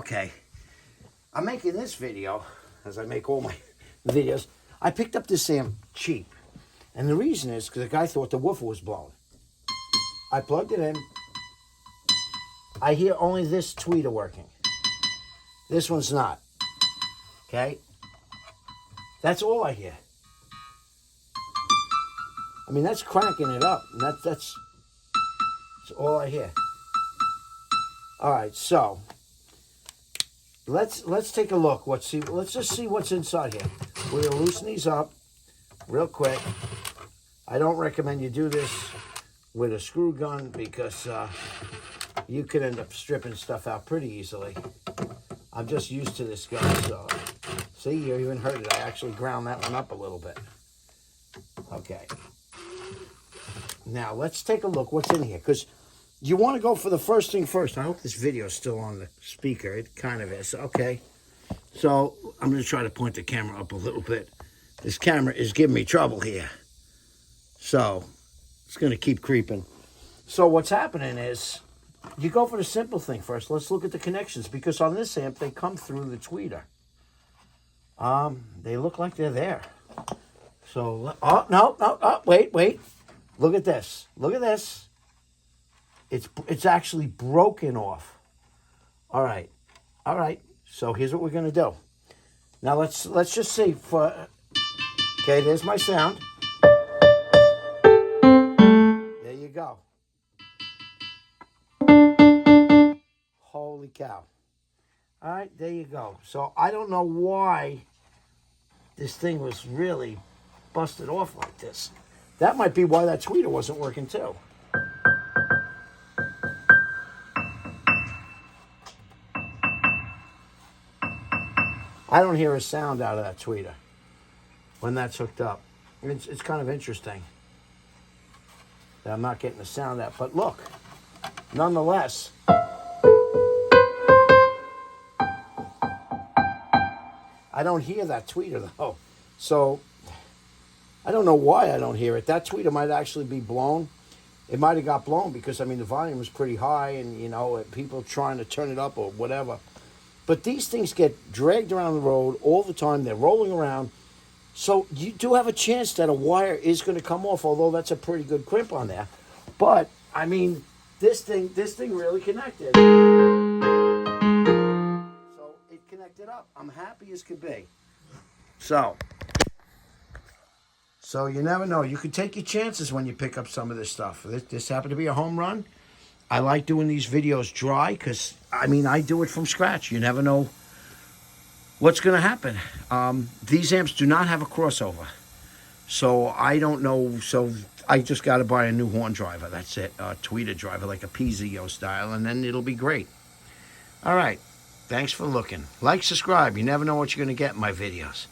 Okay, I'm making this video, as I make all my videos. I picked up this amp cheap, and the reason is because the guy thought the woofer was blown. I plugged it in. I hear only this tweeter working. This one's not. Okay? That's all I hear. I mean, that's cranking it up. And that's all I hear. All right, so let's take a look. Let's just see what's inside here. We're gonna loosen these up real quick. I don't recommend you do this with a screw gun because you could end up stripping stuff out pretty easily. I'm just used to this gun, so see, you even heard it. I actually ground that one up a little bit. Okay. Now let's take a look what's in here, because you want to go for the first thing first. I hope this video is still on the speaker. It kind of is. Okay. So I'm going to try to point the camera up a little bit. This camera is giving me trouble here. So it's going to keep creeping. So what's happening is you go for the simple thing first. Let's look at the connections, because on this amp, they come through the tweeter. They look like they're there. So, oh, no, wait. Look at this. Look at this. It's actually broken off. All right. So here's what we're going to do. Now let's just see for, okay, there's my sound. There you go. Holy cow. All right, there you go. So I don't know why this thing was really busted off like this. That might be why that tweeter wasn't working too. I don't hear a sound out of that tweeter when that's hooked up. It's kind of interesting that I'm not getting the sound out. But look, nonetheless, I don't hear that tweeter though. So I don't know why I don't hear it. That tweeter might actually be blown. It might have got blown because, I mean, the volume was pretty high and, you know, people trying to turn it up or whatever. But these things get dragged around the road all the time. They're rolling around. So you do have a chance that a wire is going to come off, although that's a pretty good crimp on there. But, I mean, this thing really connected. So it connected up. I'm happy as could be. So you never know. You can take your chances when you pick up some of this stuff. This happened to be a home run. I like doing these videos dry because, I mean, I do it from scratch. You never know what's going to happen. These amps do not have a crossover. So I don't know. So I just got to buy a new horn driver. That's it. A tweeter driver, like a PEAVEY style, and then it'll be great. All right. Thanks for looking. Like, subscribe. You never know what you're going to get in my videos.